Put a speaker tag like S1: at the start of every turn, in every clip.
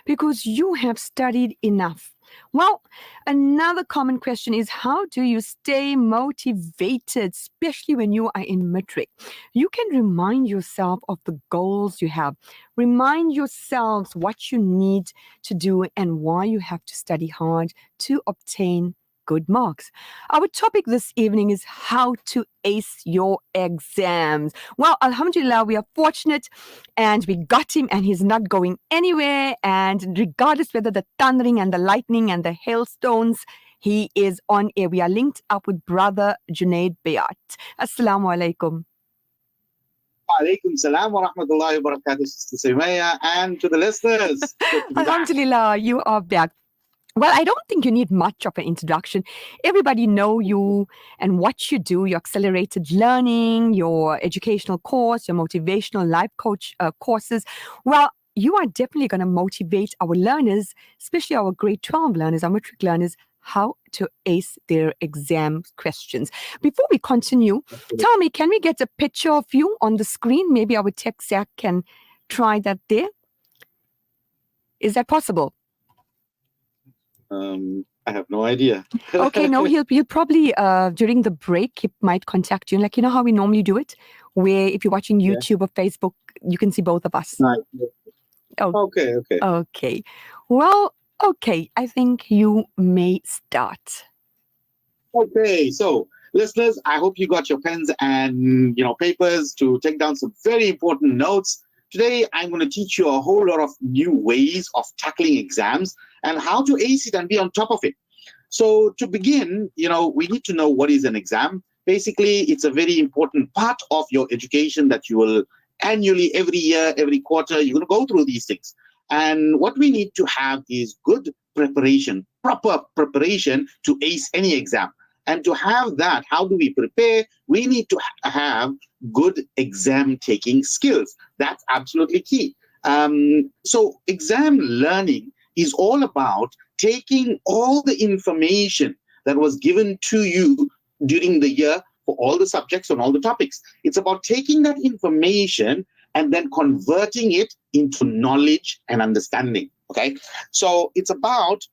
S1: because you have studied enough. Well, another common question is how do you stay motivated, especially when you are in matric? You can remind yourself of the goals you have. Remind yourselves what you need to do and why you have to study hard to obtain good marks. Our topic this evening is how to ace your exams. Well, Alhamdulillah, we are fortunate and we got him and he's not going anywhere. And regardless whether the thundering and the lightning and the hailstones, he is on air. We are linked up with brother Junaid Bayat. Assalamu alaikum.
S2: Alaikum salam wa rahmatullahi wa barakatuh, Sister Sumaya, and to the listeners.
S1: Alhamdulillah, you are back. Well, I don't think you need much of an introduction. Everybody know you and what you do, your accelerated learning, your educational course, your motivational life coach courses. Well, you are definitely going to motivate our learners, especially our grade 12 learners, our matric learners, how to ace their exam questions. Before we continue, tell me, can we get a picture of you on the screen? Maybe our tech Zach can try that there. Is that possible?
S2: I have no idea.
S1: Okay, no, he'll probably, during the break, he might contact you. Like, you know how we normally do it? Where if you're watching YouTube or Facebook, you can see both of us.
S2: Right.
S1: Oh,
S2: Okay.
S1: okay. Well, okay, I think you may start.
S2: Okay, so listeners, I hope you got your pens and papers to take down some very important notes. Today, I'm going to teach you a whole lot of new ways of tackling exams and how to ace it and be on top of it. So to begin, we need to know what is an exam. Basically, it's a very important part of your education that you will annually, every year, every quarter, you're going to go through these things. And what we need to have is good preparation, proper preparation to ace any exam. And to have that, how do we prepare? We need to have good exam taking skills. That's absolutely key. So exam learning is all about taking all the information that was given to you during the year for all the subjects on all the topics. It's about taking that information and then converting it into knowledge and understanding. Okay, so it's about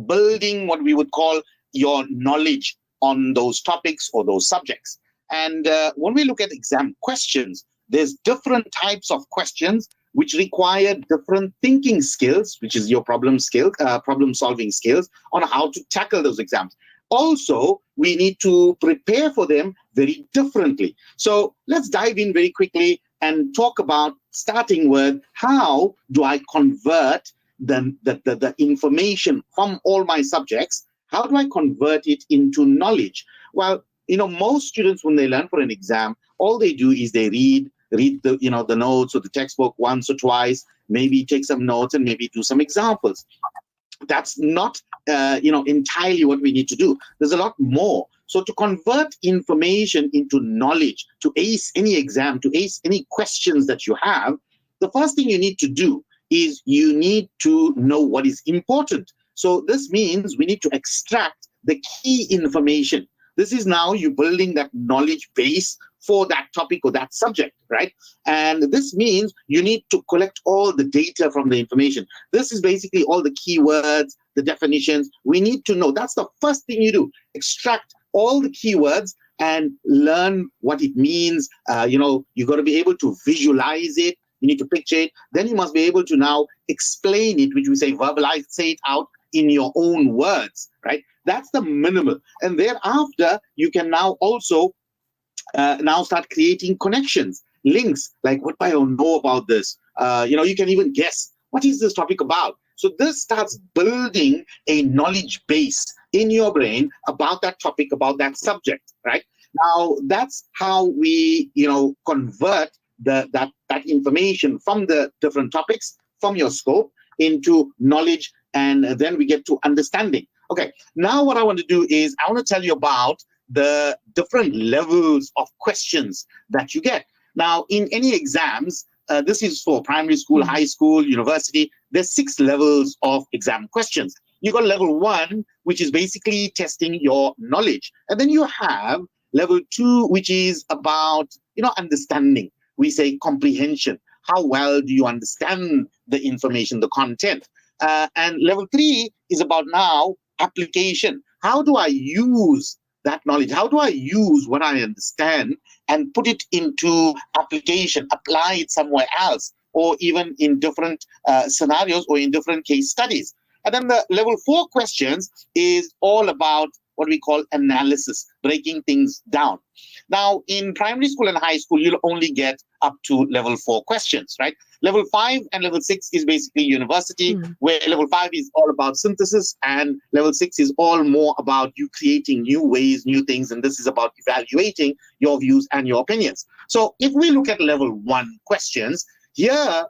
S2: building what we would call your knowledge on those topics or those subjects. And when we look at exam questions, there's different types of questions which require different thinking skills, which is your problem solving skills on how to tackle those exams. Also, we need to prepare for them very differently. So let's dive in very quickly and talk about, starting with, how do I convert the information from all my subjects? How do I convert it into knowledge? Well, most students, when they learn for an exam, all they do is they read the the notes or the textbook once or twice, maybe take some notes and maybe do some examples. That's not entirely what we need to do. There's a lot more. So to convert information into knowledge, to ace any exam, to ace any questions that you have, the first thing you need to do is you need to know what is important. So this means we need to extract the key information. This is now you building that knowledge base for that topic or that subject, right? And this means you need to collect all the data from the information. This is basically all the keywords, the definitions. We need to know. That's the first thing you do. Extract all the keywords and learn what it means. You got to be able to visualize it. You need to picture it. Then you must be able to now explain it, which we say verbalize, say it out in your own words, right? That's the minimal. And thereafter, you can now also now start creating connections, links, like what do I know about this? You can even guess, what is this topic about? So this starts building a knowledge base in your brain about that topic, about that subject, right? Now, that's how we, convert that information from the different topics, from your scope, into knowledge, and then we get to understanding. Okay, now what I want to do is I want to tell you about the different levels of questions that you get. Now, in any exams, this is for primary school, high school, university, there's 6 levels of exam questions. You got level 1, which is basically testing your knowledge. And then you have level 2, which is about, understanding. We say comprehension. how well do you understand the information, the content. And level 3 is about now application. How do I use that knowledge? How do I use what I understand and put it into application, apply it somewhere else, or even in different scenarios or in different case studies? And then the level 4 questions is all about what we call analysis, breaking things down. Now, in primary school and high school, you'll only get up to level 4 questions, right? Level 5 and level 6 is basically university, where level 5 is all about synthesis, and level 6 is all more about you creating new ways, new things, and this is about evaluating your views and your opinions. So if we look at level 1 questions, here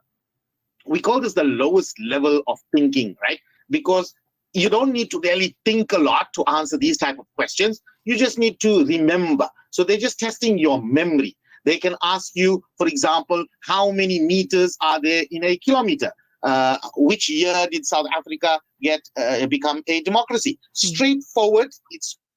S2: we call this the lowest level of thinking, right? Because you don't need to really think a lot to answer these type of questions. You just need to remember. So they're just testing your memory. They can ask you, for example, how many meters are there in a kilometer? Which year did South Africa become a democracy? Straightforward.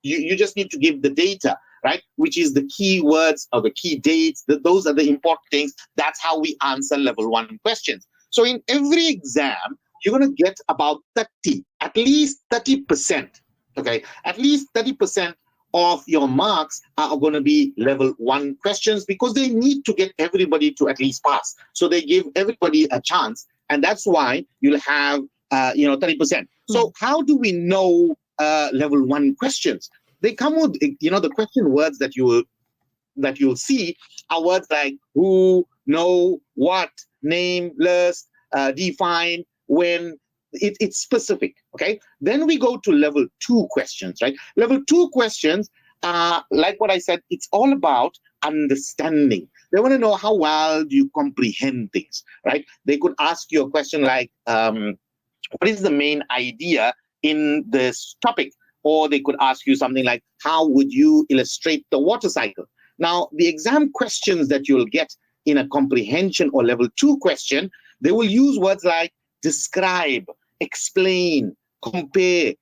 S2: You just need to give the data, right? Which is the key words or the key dates. Those are the important things. That's how we answer level 1 questions. So in every exam, you're going to get about 30, at least 30%, okay? At least 30% of your marks are going to be level 1 questions, because they need to get everybody to at least pass. So they give everybody a chance, and that's why you'll have 30%. So how do we know level 1 questions? They come with, the question words that you'll see are words like who, know, what, name, list, define, when. It's specific, okay? Then we go to level 2 questions, right? Level 2 questions, like what I said, it's all about understanding. They want to know how well do you comprehend things, right? They could ask you a question like, what is the main idea in this topic? Or they could ask you something like, how would you illustrate the water cycle? Now, the exam questions that you'll get in a comprehension or level 2 question, they will use words like describe, explain, compare,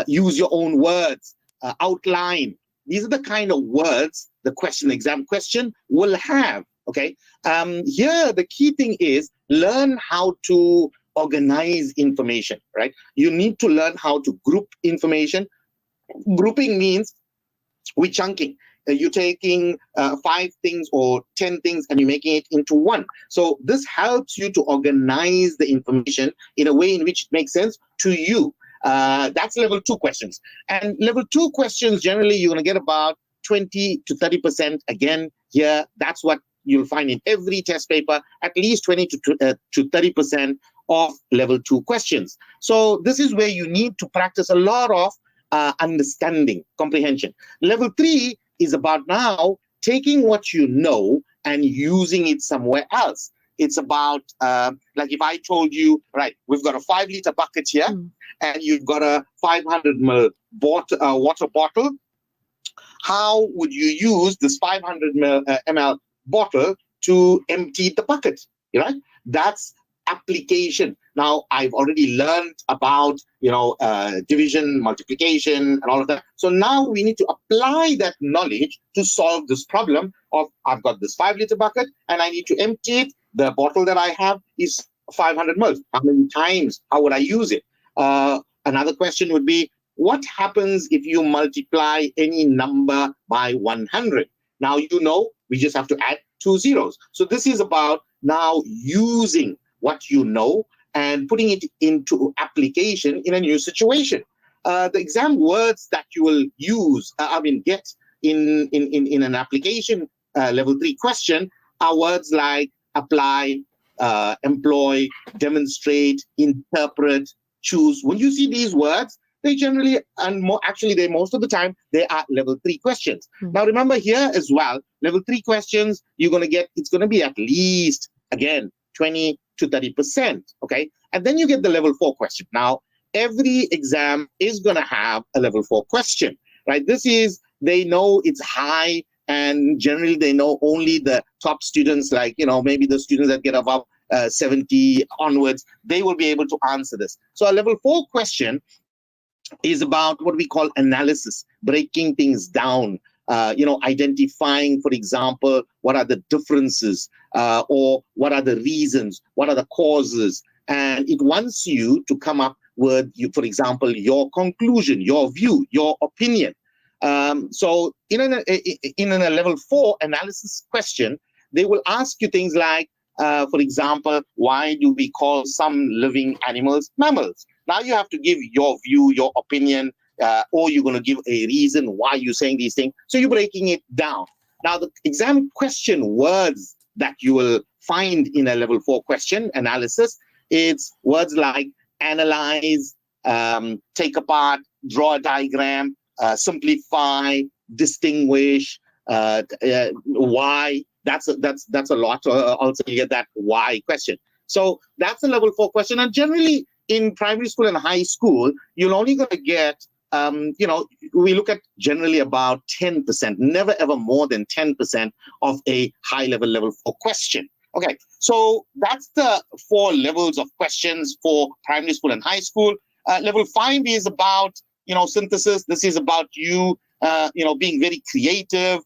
S2: use your own words, outline. These are the kind of words the exam question will have, okay? Here, the key thing is learn how to organize information, right? You need to learn how to group information. Grouping means we're chunking. You're taking 5 things or 10 things and you're making it into one. So this helps you to organize the information in a way in which it makes sense to you. That's level 2 questions. And level 2 questions, generally, you're going to get about 20 to 30%. Again, here, that's what you'll find in every test paper, at least 20 to 30% of level 2 questions. So this is where you need to practice a lot of understanding, comprehension. Level 3 is about now taking what you know and using it somewhere else. It's about, like if I told you, right, we've got a 5-liter bucket here, and you've got a 500 ml water bottle. How would you use this 500 ml bottle to empty the bucket, right? That's application. Now, I've already learned about, division, multiplication, and all of that. So now we need to apply that knowledge to solve this problem of I've got this 5-liter bucket and I need to empty it. The bottle that I have is 500 ml. How many times? How would I use it? Another question would be, what happens if you multiply any number by 100? Now, we just have to add 2 zeros. So this is about now using what you know and putting it into application in a new situation. The exam words that you will use, get in an application level 3 question are words like apply, employ, demonstrate, interpret, choose. When you see these words, they generally, and most of the time, they are level 3 questions. Now, remember here as well, level 3 questions, it's going to be at least, again, 20 to 30%, okay? And then you get the level 4 question. Now, every exam is going to have a level 4 question, right? They know it's high, and generally they know only the top students, like, maybe the students that get above 70 onwards, they will be able to answer this. So a level 4 question is about what we call analysis, breaking things down, identifying, for example, what are the differences or what are the reasons, what are the causes. And it wants you to come up with, for example, your conclusion, your view, your opinion. So in a level 4 analysis question, they will ask you things like, for example, why do we call some living animals mammals? Now you have to give your view, your opinion, or you're going to give a reason why you're saying these things. So you're breaking it down. Now the exam question words that you will find in a level 4 question analysis, it's words like analyze, take apart, draw a diagram, simplify, distinguish, why. That's a lot. Also, you get that why question. So that's a level 4 question. And generally, in primary school and high school, you're only going to get, we look at generally about 10%, never ever more than 10% of a high level 4 question. Okay, so that's the 4 levels of questions for primary school and high school. Level 5 is about, synthesis. This is about you, being very creative,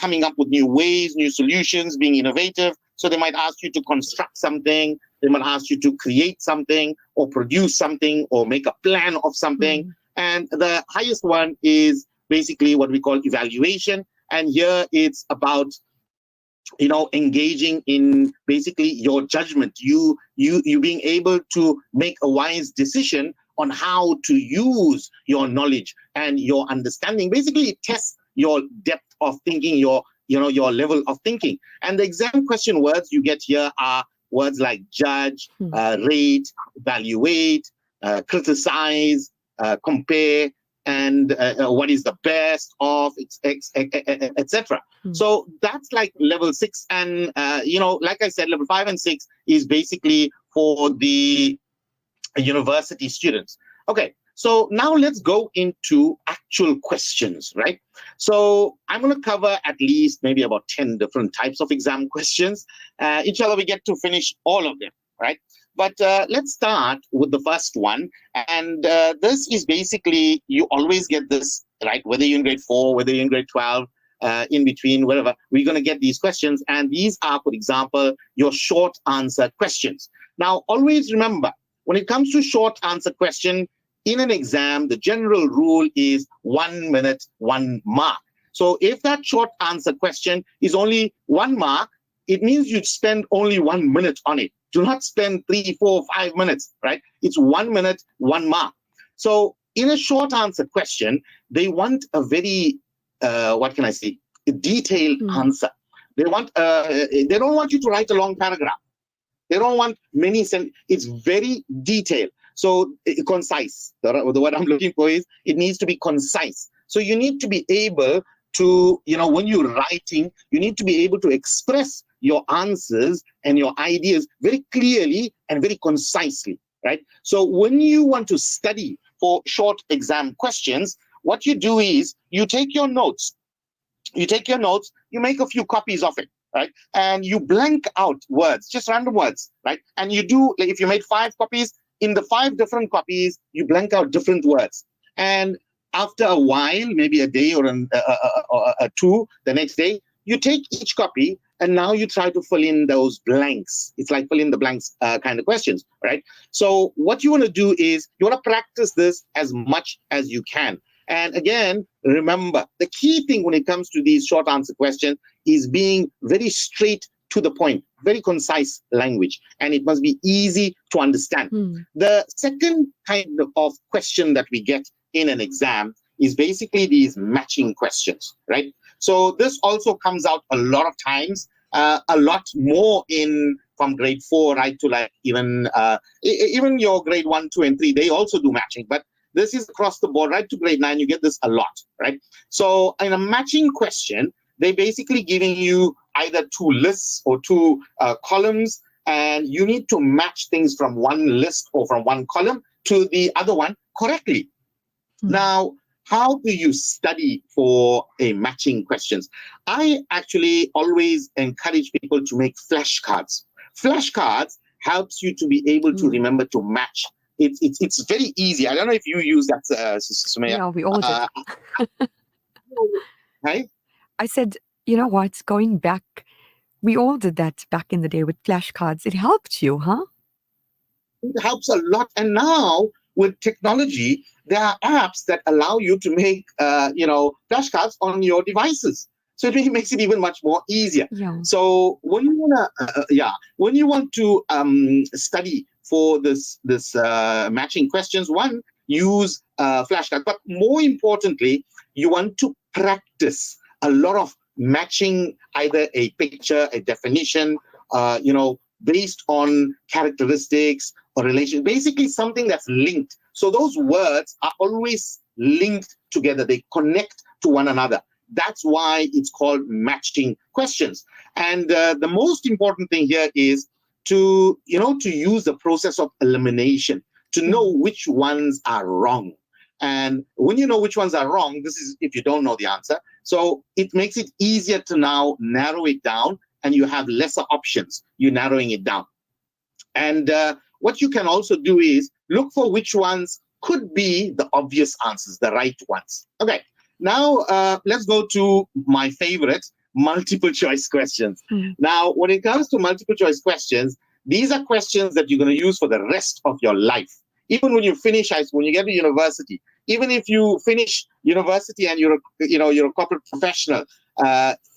S2: coming up with new ways, new solutions, being innovative. So they might ask you to construct something. They might ask you to create something or produce something or make a plan of something. And the highest one is basically what we call evaluation. And here it's about, engaging in basically your judgment, you being able to make a wise decision on how to use your knowledge and your understanding. Basically, it tests your depth of thinking, your level of thinking. And the exam question words you get here are words like judge, rate, evaluate, criticize, compare, and what is the best of, etc. So that's like level 6. And, like I said, level 5 and 6 is basically for the university students. Okay, so now let's go into actual questions, right? So I'm going to cover at least maybe about 10 different types of exam questions. Inshallah, we get to finish all of them, right? But let's start with the first one. And this is basically, you always get this, right? Whether you're in grade 4, whether you're in grade 12, in between, wherever, we're going to get these questions. And these are, for example, your short answer questions. Now, always remember, when it comes to short answer question, in an exam, the general rule is 1 minute, 1 mark. So if that short answer question is only 1 mark, it means you'd spend only 1 minute on it. Do not spend 3, 4, 5 minutes, right? It's 1 minute, 1 mark. So in a short answer question, they want a very, a detailed answer. They don't want you to write a long paragraph. They don't want many sentences. It's very detailed. So concise. The word I'm looking for is it needs to be concise. So you need to be able to, when you're writing, you need to be able to express your answers and your ideas very clearly and very concisely, right? So when you want to study for short exam questions, what you do is you take your notes. You make a few copies of it, right? And you blank out words, just random words, right? And you do, like if you made 5 copies, in the 5 different copies, you blank out different words. And after a while, maybe a day or a 2, the next day, you take each copy and now you try to fill in those blanks. It's like fill in the blanks kind of questions, right? So what you want to do is you want to practice this as much as you can. And again, remember, the key thing when it comes to these short answer questions is being very straight to the point, very concise language, and it must be easy to understand. The second kind of question that we get in an exam is basically these matching questions, right? So this also comes out a lot of times, a lot more from grade 4 right to like even your grade 1, 2, and 3, they also do matching, but this is across the board, right to grade 9, you get this a lot, right? So in a matching question, they basically giving you either 2 lists or 2 columns, and you need to match things from one list or from one column to the other one correctly. Now, how do you study for a matching questions? I actually always encourage people to make flashcards. Flashcards helps you to be able to remember to match. It's very easy. I don't know if you use that, Sumaya.
S1: Yeah, we all do.
S2: Right?
S1: I said, you know what, going back, we all did that back in the day with flashcards. It helped you, huh?
S2: It helps a lot. And now with technology, there are apps that allow you to make, flashcards on your devices. So it really makes it even much more easier.
S1: Yeah.
S2: So when you want to study for this matching questions, one, use flashcards. But more importantly, you want to practice a lot of matching either a picture, a definition, based on characteristics or relation, basically something that's linked. So those words are always linked together. They connect to one another. That's why it's called matching questions. And the most important thing here is to use the process of elimination, to know which ones are wrong. And when you know which ones are wrong, this is if you don't know the answer. So it makes it easier to now narrow it down, and you have lesser options. You're narrowing it down. And what you can also do is look for which ones could be the obvious answers, the right ones. Okay, now let's go to my favorite, multiple choice questions. Now, when it comes to multiple choice questions, these are questions that you're going to use for the rest of your life. Even when you finish high school, when you get to university, even if you finish university and you're a corporate professional,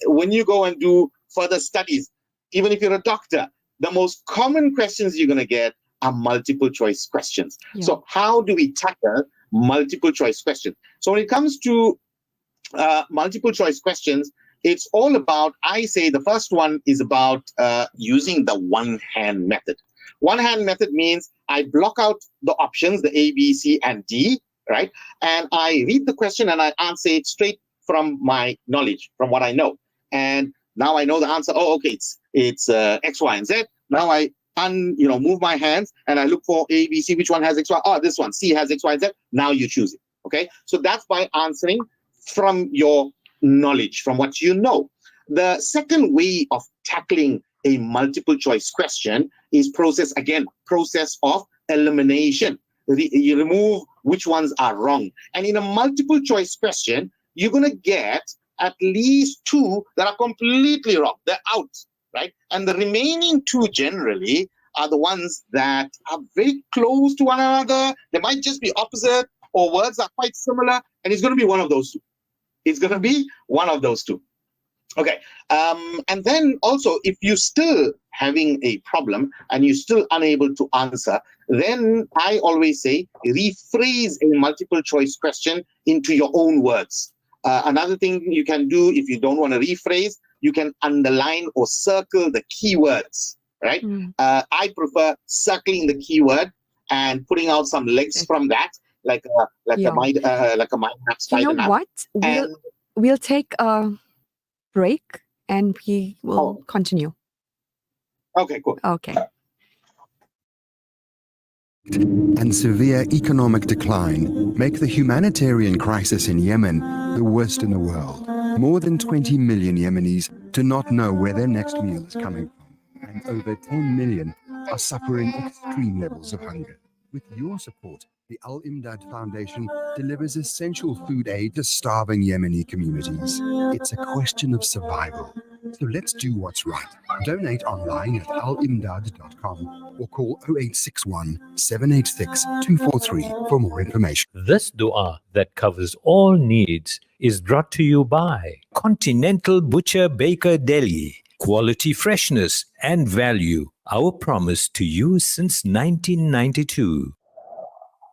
S2: when you go and do further studies, even if you're a doctor, the most common questions you're going to get are multiple choice questions.
S1: Yeah.
S2: So how do we tackle multiple choice questions? So when it comes to multiple choice questions, it's all about, I say the first one is about using the one-hand method. One-hand method means I block out the options, the A, B, C, and D, right? And I read the question and I answer it straight from my knowledge, from what I know. And now I know the answer. Oh, okay, it's X, Y, and Z. Now I move my hands and I look for A, B, C. Which one has X, Y? Oh, this one. C has X, Y, and Z. Now you choose it. Okay, so that's by answering from your knowledge, from what you know. The second way of tackling a multiple choice question is process of elimination. You remove which ones are wrong. And in a multiple choice question, you're going to get at least two that are completely wrong. They're out, right? And the remaining two generally are the ones that are very close to one another. They might just be opposite, or words are quite similar, and it's going to be one of those two. It's going to be one of those two. Okay. And then also, if you're still having a problem and you're still unable to answer, then I always say rephrase a multiple choice question into your own words. Another thing you can do if you don't want to rephrase, you can underline or circle the keywords, right? I prefer circling the keyword and putting out some legs from that, like a mind map, spider
S1: You know
S2: map.
S1: what? We'll take a break and we will continue.
S2: Okay, cool.
S1: Okay.
S3: And severe economic decline make the humanitarian crisis in Yemen the worst in the world. More than 20 million Yemenis do not know where their next meal is coming from, and over 10 million are suffering extreme levels of hunger. With your support, the Al Imdad Foundation delivers essential food aid to starving Yemeni communities. It's a question of survival. So let's do what's right. Donate online at alimdad.com or call 0861 786 243 for more information.
S4: This dua that covers all needs is brought to you by Continental Butcher Baker Deli. Quality, freshness and value. Our promise to you since 1992.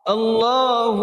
S5: اللهم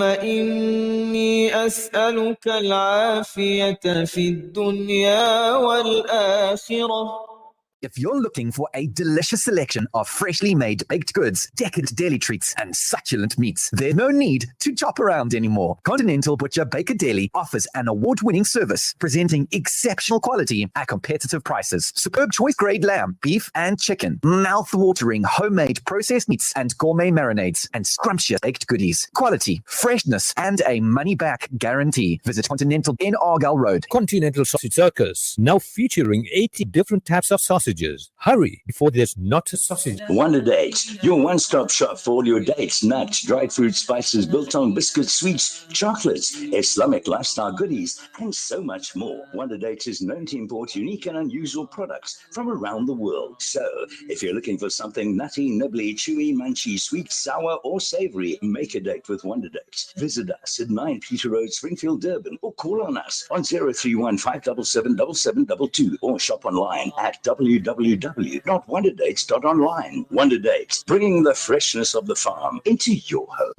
S5: إني أسألك العافية في الدنيا والآخرة.
S6: If you're looking for a delicious selection of freshly made baked goods, decadent deli treats, and succulent meats, there's no need to chop around anymore. Continental Butcher Baker Deli offers an award-winning service, presenting exceptional quality at competitive prices. Superb choice-grade lamb, beef, and chicken, mouth-watering homemade processed meats and gourmet marinades, and scrumptious baked goodies. Quality, freshness, and a money-back guarantee. Visit Continental in Argyle Road.
S4: Continental Sausage Circus, now featuring 80 different types of sausages sausages. Hurry before there's not a sausage.
S7: Wonder Dates, your one-stop shop for all your dates, nuts, dried fruit, spices, biltong, biscuits, sweets, chocolates, Islamic lifestyle goodies, and so much more. Wonder Dates is known to import unique and unusual products from around the world. So, if you're looking for something nutty, nibbly, chewy, munchy, sweet, sour, or savory, make a date with Wonder Dates. Visit us at 9 Peter Road, Springfield, Durban, or call on us on 031 577 7722 or shop online at www.wonderdates.online. Wonder Dates, bringing the freshness of the farm into your home.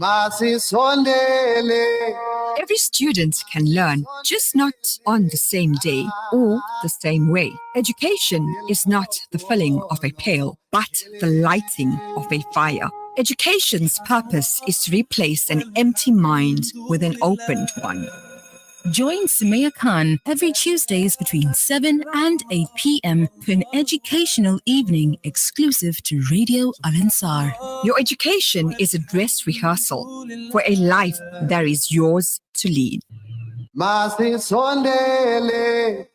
S8: Every student can learn, just not on the same day or the same way. Education is not the filling of a pail, but the lighting of a fire. Education's purpose is to replace an empty mind with an opened one.
S9: Join Sumaya Khan every Tuesdays between 7 and 8 p.m. for an educational evening exclusive to Radio Al Ansar.
S8: Your education is a dress rehearsal for a life that is yours to lead.
S10: Masi sondele,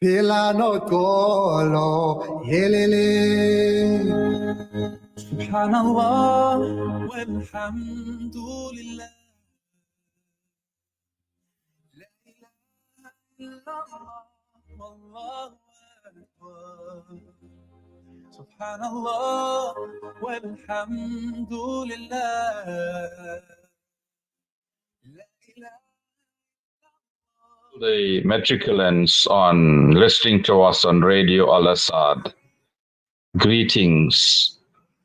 S10: Pilano kolo, helele.
S5: Subhanallah walhamdulillah. La ilaha illallah wallahu akbar. Subhanallah walhamdulillah.
S11: The matriculants on listening to us on Radio Al Asad. Greetings.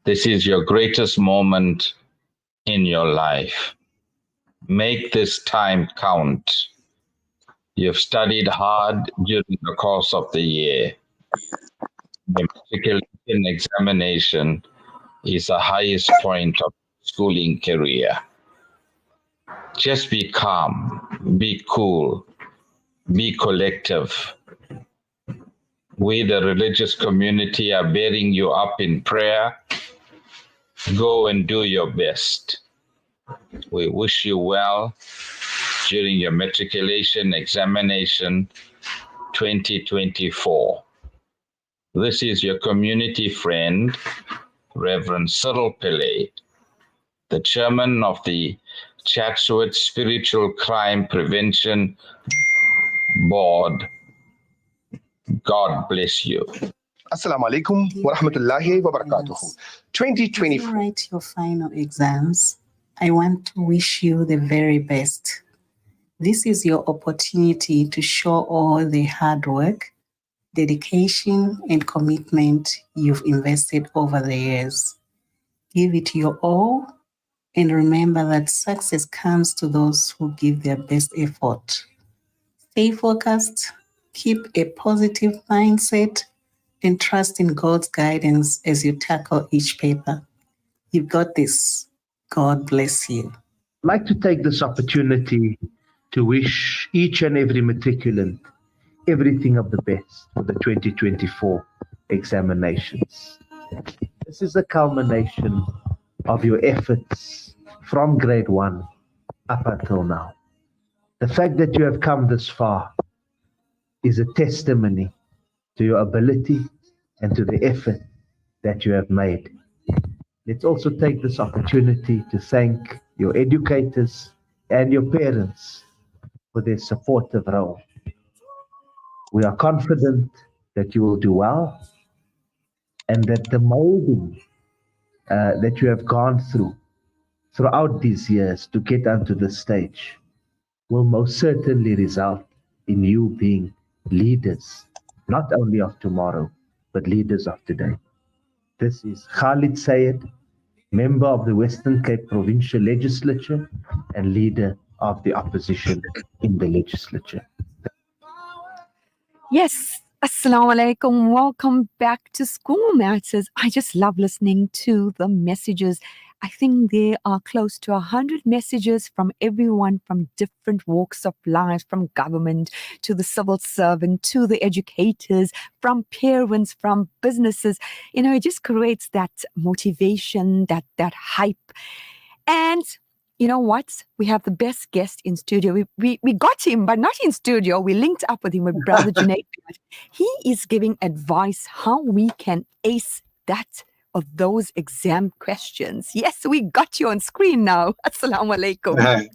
S11: This is your greatest moment in your life. Make this time count. You've studied hard during the course of the year. The matriculation examination is the highest point of schooling career. Just be calm, be cool, be collective. We, the religious community, are bearing you up in prayer. Go and do your best. We wish you well during your matriculation examination 2024. This is your community friend, Reverend Cyril Pillay, the chairman of the Chatsworth Spiritual Crime Prevention Board. God bless you.
S12: Assalamu alaikum wa rahmatullahi wa barakatuh. 2024.
S13: You write your final exams. I want to wish you the very best. This is your opportunity to show all the hard work, dedication, and commitment you've invested over the years. Give it your all, and remember that success comes to those who give their best effort. Stay focused, keep a positive mindset, and trust in God's guidance as you tackle each paper. You've got this. God bless you.
S14: I'd like to take this opportunity to wish each and every matriculant everything of the best for the 2024 examinations. This is a culmination of your efforts from grade 1 up until now. The fact that you have come this far is a testimony to your ability and to the effort that you have made. Let's also take this opportunity to thank your educators and your parents for their supportive role. We are confident that you will do well and that the molding that you have gone through throughout these years to get onto this stage will most certainly result in you being leaders, not only of tomorrow, but leaders of today. This is Khalid Sayed, member of the Western Cape Provincial Legislature and leader of the opposition in the legislature.
S1: Yes. Assalamu alaikum. Welcome back to School Matters. I just love listening to the messages. I think there are close to 100 messages from everyone from different walks of life, from government to the civil servant to the educators, from parents, from businesses. It just creates that motivation, that hype. And you know what? We have the best guest in studio. We got him, but not in studio. We linked up with him with Brother Junaid. He is giving advice how we can ace that of those exam questions. Yes, we got you on screen now. Assalamu alaikum.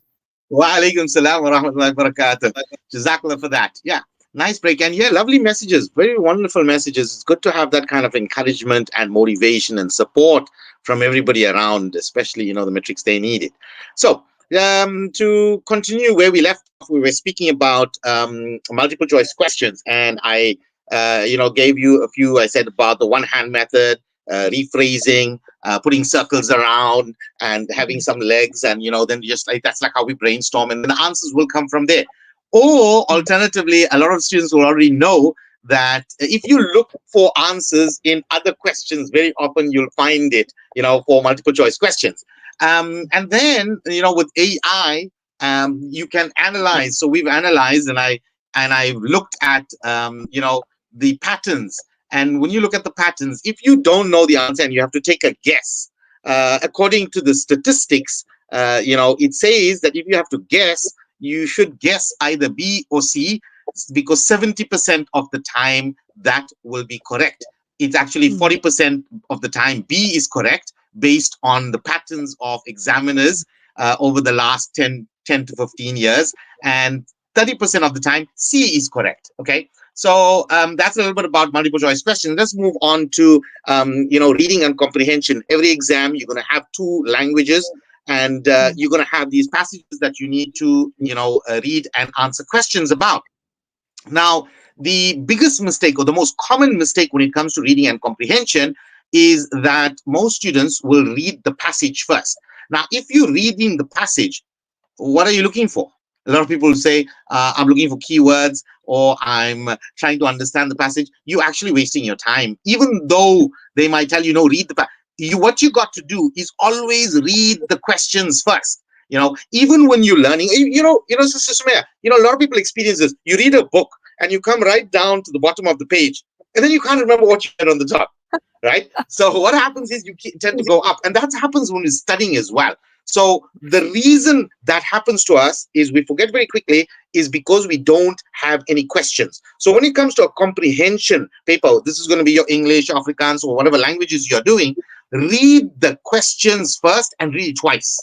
S2: Wa alaikum salam wa rahmatullahi wa barakatuh. Jazakallah for that. Yeah, nice break. And yeah, lovely messages, very wonderful messages. It's good to have that kind of encouragement and motivation and support from everybody around, especially, you know, the metrics they needed. So to continue where we left off, we were speaking about multiple choice questions, and I gave you a few. I said about the one hand method, rephrasing, putting circles around and having some legs, and then just like that's like how we brainstorm, and then the answers will come from there. Or alternatively, a lot of students will already know that if you look for answers in other questions, very often you'll find it, for multiple choice questions. And then, with AI, you can analyze. So we've analyzed, and I looked at, the patterns. And when you look at the patterns, if you don't know the answer and you have to take a guess, according to the statistics, it says that if you have to guess, you should guess either B or C, because 70% of the time that will be correct. It's actually 40% of the time B is correct, based on the patterns of examiners over the last 10 to 15 years, and 30% of the time C is correct. Okay, so that's a little bit about multiple choice questions. Let's move on to reading and comprehension. Every exam you're going to have 2 languages, and you're going to have these passages that you need to read and answer questions about. Now, the biggest mistake, or the most common mistake when it comes to reading and comprehension, is that most students will read the passage first. Now, if you're reading the passage, what are you looking for? A lot of people say, I'm looking for keywords, or I'm trying to understand the passage. You're actually wasting your time. Even though they might tell you, read the passage. What you got to do is always read the questions first. Even when you're learning, Sister Sumaya, a lot of people experience this. You read a book and you come right down to the bottom of the page, and then you can't remember what you read on the top, right? So what happens is you tend to go up, and that happens when we're studying as well. So the reason that happens to us is we forget very quickly, is because we don't have any questions. So when it comes to a comprehension paper, this is going to be your English, Afrikaans, or whatever languages you're doing, read the questions first and read it twice.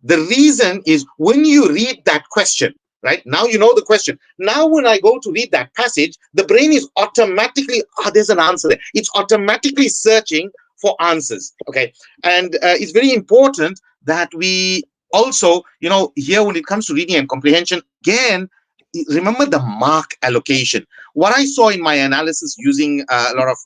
S2: The reason is when you read that question, right? Now you know the question. Now when I go to read that passage, the brain is automatically, there's an answer there. It's automatically searching for answers, okay? And it's very important that we also, here when it comes to reading and comprehension, again, remember the mark allocation. What I saw in my analysis using a lot of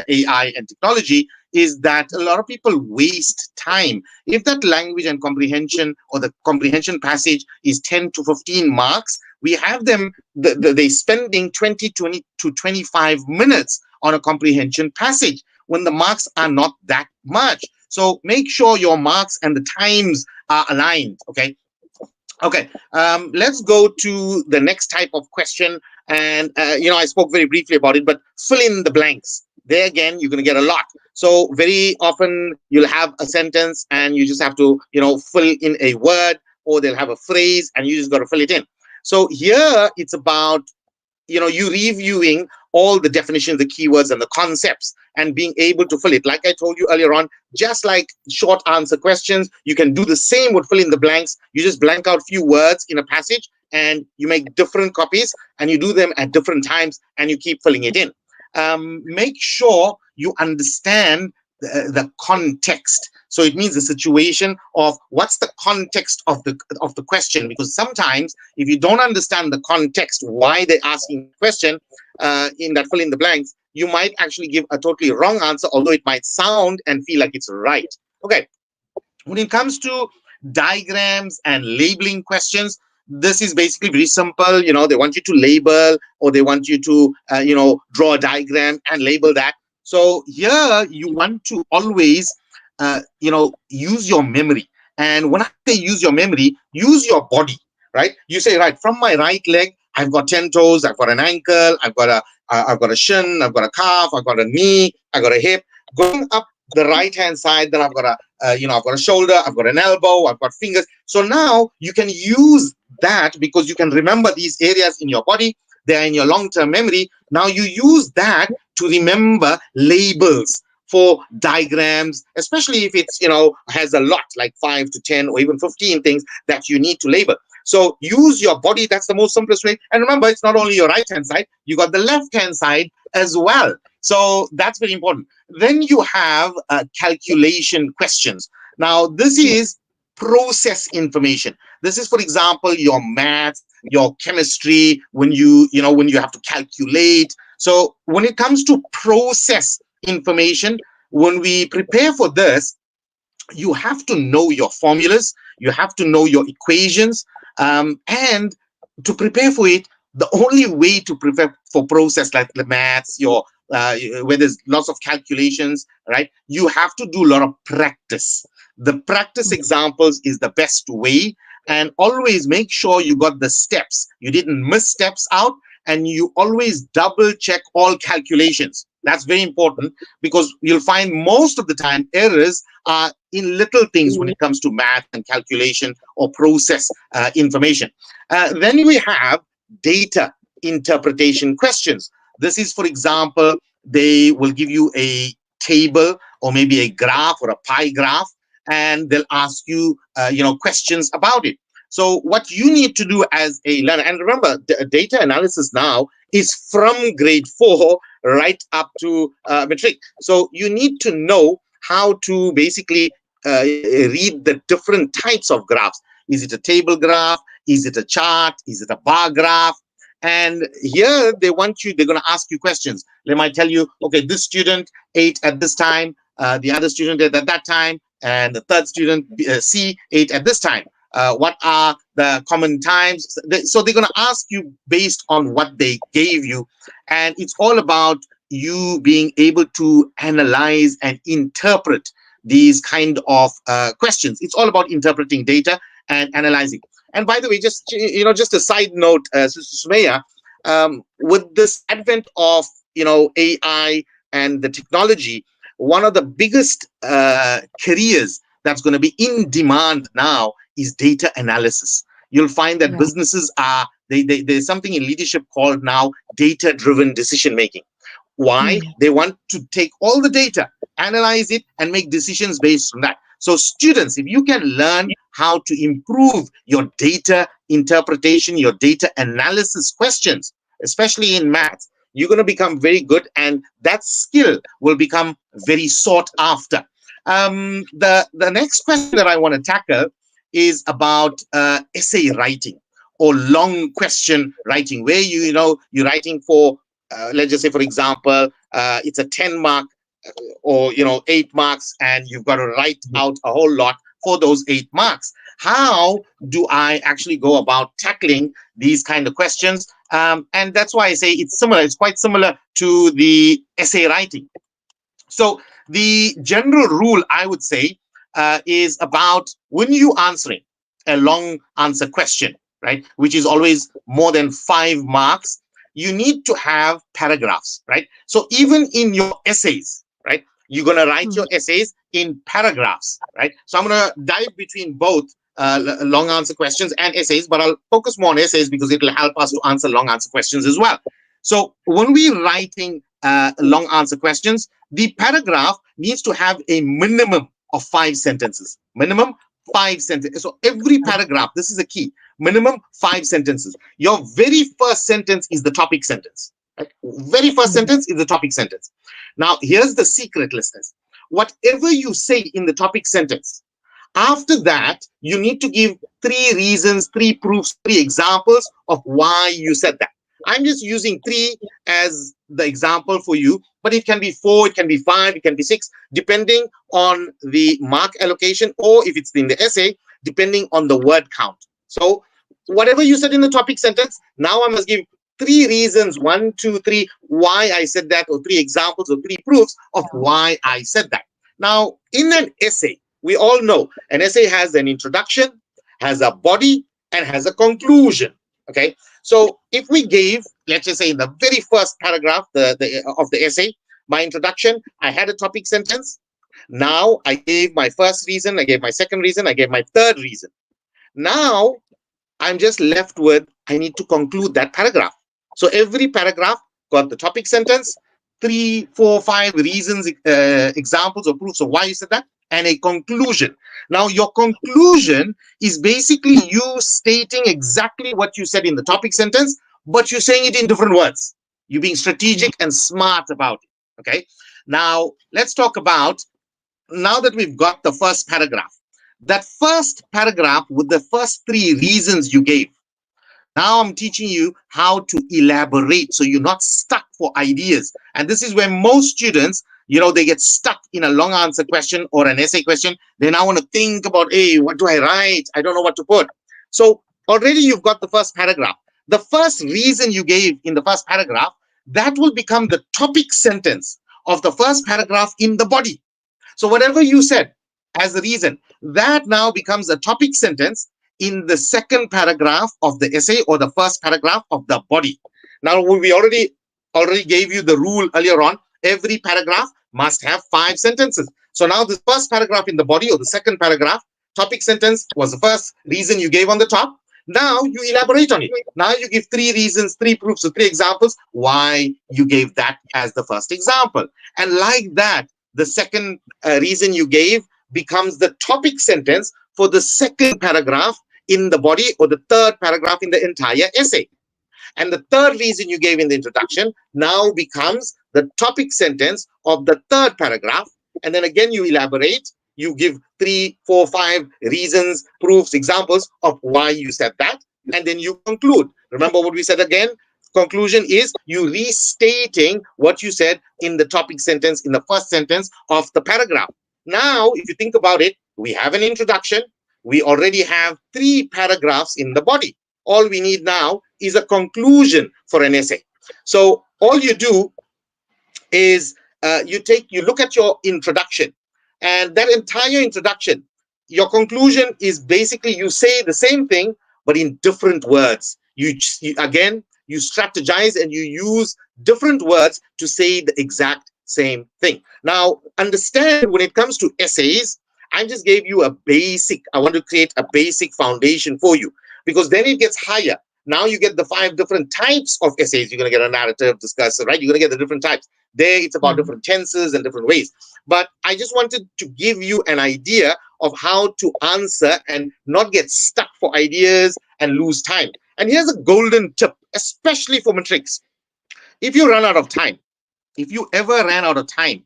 S2: AI and technology is that a lot of people waste time. If that language and comprehension, or the comprehension passage, is 10 to 15 marks, we have them, they spending 20 to 25 minutes on a comprehension passage when the marks are not that much. So make sure your marks and the times are aligned, okay? Okay, let's go to the next type of question. And, I spoke very briefly about it, but fill in the blanks. There again, you're going to get a lot. So very often you'll have a sentence and you just have to, fill in a word, or they'll have a phrase and you just got to fill it in. So here it's about, you reviewing all the definitions, the keywords and the concepts, and being able to fill it. Like I told you earlier on, just like short answer questions, you can do the same with fill in the blanks. You just blank out few words in a passage and you make different copies and you do them at different times and you keep filling it in. Make sure you understand the context. So it means the situation of what's the context of the question, because sometimes if you don't understand the context, why they're asking the question in that fill in the blanks, you might actually give a totally wrong answer, although it might sound and feel like it's right. Okay, when it comes to diagrams and labeling questions, this is basically very simple. They want you to label, or they want you to draw a diagram and label that. So here you want to always use your memory. And when I say use your memory, use your body, right? You say, right, from my right leg, I've got 10 toes, I've got an ankle, I've got a shin, I've got a calf, I've got a knee, I've got a hip. Going up the right hand side, then I've got a I've got a shoulder, I've got an elbow, I've got fingers. So now you can use that because you can remember these areas in your body. They are in your long-term memory. Now you use that to remember labels for diagrams, especially if it's, has a lot, like 5 to 10 or even 15 things that you need to label. So use your body. That's the most simplest way. And remember, it's not only your right-hand side, you got the left-hand side as well. So that's very important. Then you have calculation questions. Now, this is process information. This is, for example, your math, your chemistry, when you have to calculate. So when it comes to process information, when we prepare for this, you have to know your formulas, you have to know your equations, and to prepare for it, the only way to prepare for process like the maths, where there's lots of calculations, right? You have to do a lot of practice. The practice examples is the best way, and always make sure you got the steps. You didn't miss steps out, and you always double check all calculations. That's very important because you'll find most of the time errors are in little things when it comes to math and calculation or process information. Then we have data interpretation questions. This is, for example, they will give you a table or maybe a graph or a pie graph, and they'll ask you, questions about it. So what you need to do as a learner, and remember, data analysis now is from grade 4 right up to matric. So you need to know how to basically read the different types of graphs. Is it a table graph? Is it a chart? Is it a bar graph? And here they're going to ask you questions. They might tell you, okay, this student ate at this time, the other student ate at that time, and the third student, C, ate at this time. What are the common times? So they're going to ask you based on what they gave you. And it's all about you being able to analyze and interpret these kind of questions. It's all about interpreting data and analyzing. And by the way, just a side note, Sister Sumaya, with this advent of AI and the technology, one of the biggest careers that's going to be in demand now is data analysis. You'll find that businesses are there's something in leadership called now data-driven decision making. Why? They want to take all the data, analyze it, and make decisions based on that. So students, if you can learn how to improve your data interpretation, your data analysis questions, especially in math, you're going to become very good, and that skill will become very sought after. The next question that I want to tackle is about essay writing or long question writing, where you're writing for let's just say, for example, it's a 10-mark or 8 marks, and you've got to write out a whole lot for those 8 marks. How do I actually go about tackling these kind of questions? And that's why I say it's similar. It's quite similar to the essay writing. So the general rule, I would say, is about when you answering a long answer question, right, which is always more than 5 marks, you need to have paragraphs, right? So even in your essays, right, you're going to write your essays in paragraphs, right? So I'm going to dive between both long answer questions and essays, but I'll focus more on essays because it will help us to answer long answer questions as well. So when we're writing long answer questions, the paragraph needs to have a minimum of 5 sentences. Minimum 5 sentences. So every paragraph, this is a key, minimum 5 sentences. Your very first sentence is the topic sentence. Right? Very first sentence is the topic sentence. Now, here's the secret, listeners. Whatever you say in the topic sentence, after that, you need to give 3 reasons, 3 proofs, 3 examples of why you said that. I'm just using 3 as the example for you, but it can be 4, it can be 5, it can be 6, depending on the mark allocation, or if it's in the essay, depending on the word count. So whatever you said in the topic sentence, now I must give 3 reasons, 1, 2, 3, why I said that, or 3 examples or 3 proofs of why I said that. Now, in an essay, we all know an essay has an introduction, has a body, and has a conclusion. Okay, so if we gave, let's just say in the very first paragraph of the essay, my introduction, I had a topic sentence, Now I gave my first reason, I gave my second reason, I gave my third reason. Now I'm just left with, I need to conclude that paragraph. So every paragraph got the topic sentence, 3, 4, 5 reasons, examples or proofs of why you said that, and a conclusion. Now your conclusion is basically you stating exactly what you said in the topic sentence, but you're saying it in different words. You're being strategic and smart about it. Okay. Now let's talk about, now that we've got the first paragraph, that first paragraph with the first 3 reasons you gave. Now I'm teaching you how to elaborate so you're not stuck for ideas. And this is where most students, you know, they get stuck in a long answer question or an essay question. They now want to think about, hey, what do I write? I don't know what to put. So already you've got the first paragraph. The first reason you gave in the first paragraph, that will become the topic sentence of the first paragraph in the body. So whatever you said as the reason, that now becomes a topic sentence in the second paragraph of the essay or the first paragraph of the body. Now we already gave you the rule earlier on. Every paragraph must have 5 sentences. So now the first paragraph in the body or the second paragraph, topic sentence was the first reason you gave on the top. Now you elaborate on it. Now you give 3 reasons, 3 proofs, or 3 examples why you gave that as the first example. And like that, the second reason you gave becomes the topic sentence for the second paragraph in the body or the third paragraph in the entire essay. And the third reason you gave in the introduction now becomes the topic sentence of the third paragraph. And then again, you elaborate, you give 3, 4, 5 reasons, proofs, examples of why you said that. And then you conclude. Remember what we said again? Conclusion is you restating what you said in the topic sentence, in the first sentence of the paragraph. Now, if you think about it, we have an introduction. We already have 3 paragraphs in the body. All we need now is a conclusion for an essay. So all you do is you look at your introduction, and that entire introduction, your conclusion is basically you say the same thing, but in different words. You strategize and you use different words to say the exact same thing. Now, understand when it comes to essays, I just gave you a basic, I want to create a basic foundation for you, because then it gets higher. Now you get the 5 different types of essays. You're going to get a narrative, discussion, right? You're going to get the different types. There, it's about different tenses and different ways. But I just wanted to give you an idea of how to answer and not get stuck for ideas and lose time. And here's a golden tip, especially for matrics. If you run out of time, if you ever ran out of time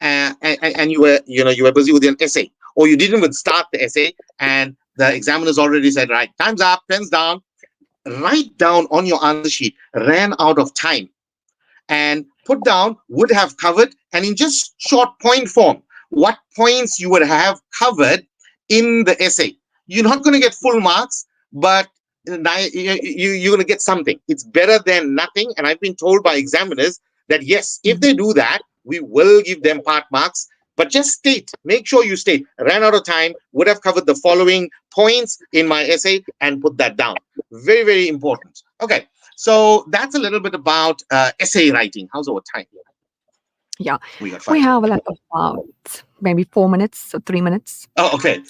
S2: and you were busy with an essay, or you didn't even start the essay and the examiner's already said, right, time's up, pens down, write down on your answer sheet, ran out of time, and put down would have covered, and in just short point form, what points you would have covered in the essay. You're not going to get full marks, but you're going to get something. It's better than nothing. And I've been told by examiners that yes, if they do that, we will give them part marks. But just state, make sure you state, ran out of time, would have covered the following points in my essay, and put that down. Very, very important. Okay, so that's a little bit about essay writing. How's our time?
S1: Yeah,
S2: we have
S1: about maybe 4 minutes or 3 minutes.
S2: Oh, okay.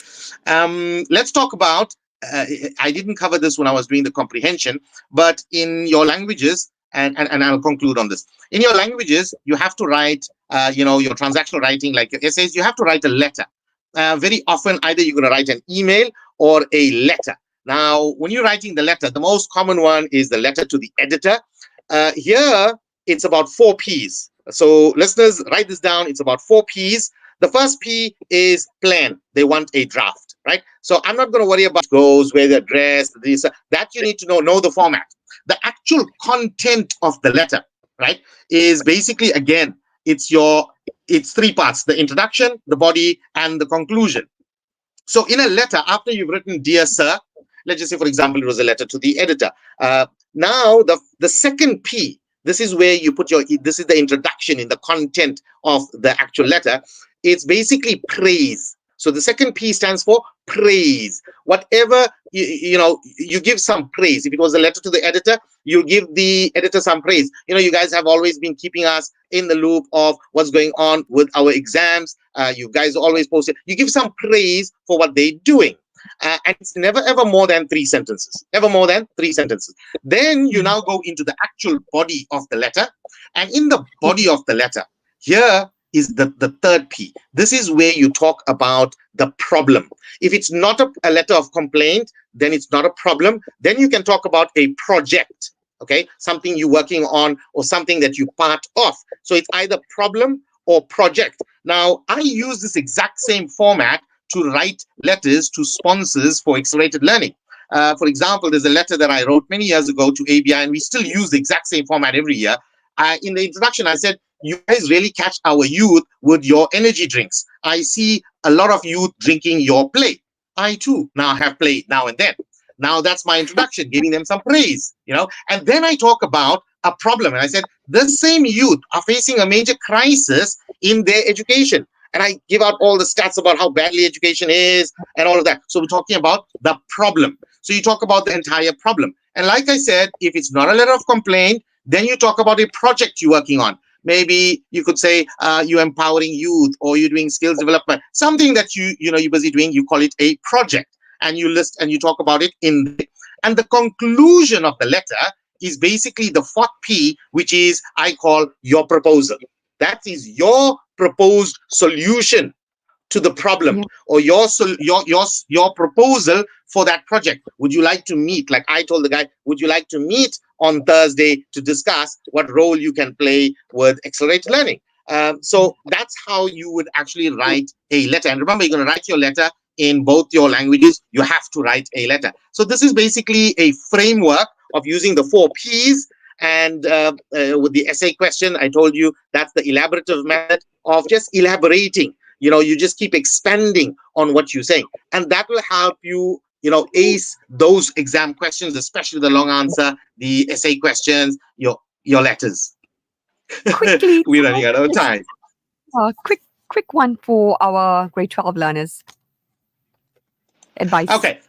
S2: Let's talk about, I didn't cover this when I was doing the comprehension, but in your languages, and I'll conclude on this. In your languages, you have to write, your transactional writing, like your essays, you have to write a letter. Very often, either you're going to write an email or a letter. Now, when you're writing the letter, the most common one is the letter to the editor. Here, it's about 4 Ps. So listeners, write this down. It's about 4 Ps. The first P is plan. They want a draft, right? So I'm not going to worry about goes, where they're dressed, this, that you need to know the format. The actual content of the letter, right, is basically, again, it's 3 parts: the introduction, the body, and the conclusion. So in a letter, after you've written, dear sir, let's just say, for example, it was a letter to the editor. Now, the second P, this is where you put this is the introduction in the content of the actual letter. It's basically praise. So the second P stands for praise. Whatever, you give some praise. If it was a letter to the editor, you give the editor some praise. You guys have always been keeping us in the loop of what's going on with our exams. You guys always post it. You give some praise for what they're doing. And it's never ever more than 3 sentences. Never more than 3 sentences. Then you now go into the actual body of the letter. And in the body of the letter, here is the third P. This is where you talk about the problem. If it's not a letter of complaint, then it's not a problem. Then you can talk about a project, okay? Something you're working on or something that you're part of. So it's either problem or project. Now, I use this exact same format to write letters to sponsors for accelerated learning. For example, there's a letter that I wrote many years ago to ABI, and we still use the exact same format every year. In the introduction, I said, you guys really catch our youth with your energy drinks. I see a lot of youth drinking your play. I too now have play now and then. Now that's my introduction, giving them some praise, And then I talk about a problem. And I said, the same youth are facing a major crisis in their education. And I give out all the stats about how badly education is and all of that. So we're talking about the problem. So you talk about the entire problem. And like I said, if it's not a letter of complaint, then you talk about a project you're working on. Maybe you could say you're empowering youth, or you're doing skills development, something that you're busy doing. You call it a project, and you list and you talk about it in. And the conclusion of the letter is basically the 4th P, which is I call your proposal. That is your proposed solution to the problem, or your proposal for that project. Would you like to meet? Like I told the guy, would you like to meet on Thursday to discuss what role you can play with accelerated learning? So that's how you would actually write a letter. And remember, you're going to write your letter in both your languages. You have to write a letter. So this is basically a framework of using the 4 Ps. And with the essay question, I told you that's the elaborative method of just elaborating. You just keep expanding on what you're saying. And that will help you, ace those exam questions, especially the long answer, the essay questions, your letters.
S1: Quickly,
S2: We're running out of time.
S1: Quick one for our grade 12 learners. Advice.
S2: Okay.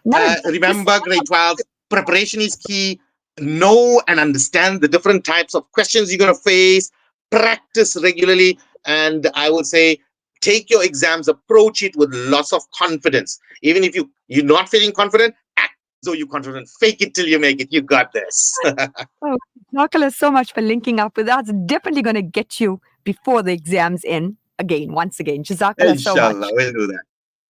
S2: Remember, grade 12, preparation is key. Know and understand the different types of questions you're going to face. Practice regularly. And I would say, take your exams, approach it with lots of confidence. Even if you're not feeling confident, act as though you're confident. Fake it till you make it. You got this.
S1: Nicholas, so much for linking up with us. Definitely going to get you before the exams end once again. Jazakallah so much.
S2: Inshallah, we'll do that.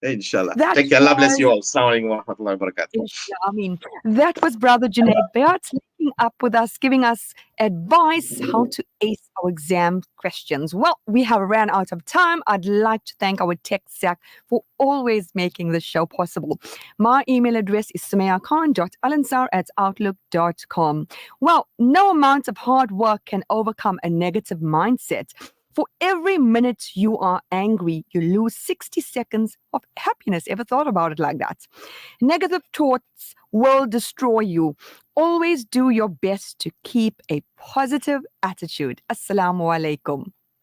S2: Inshallah.
S1: That
S2: Take care. Allah bless you all. Assalamu alaikum wa rahmatullahi wa barakatuh.
S1: I mean, that was Brother Junaid Bayat linking up with us, giving us advice how to ace our exam questions. Well, we have ran out of time. I'd like to thank our tech stack for always making this show possible. My email address is sumayakhan.alansar@outlook.com. Well, no amount of hard work can overcome a negative mindset. For every minute you are angry, you lose 60 seconds of happiness. Ever thought about it like that? Negative thoughts will destroy you. Always do your best to keep a positive attitude. Assalamu alaikum.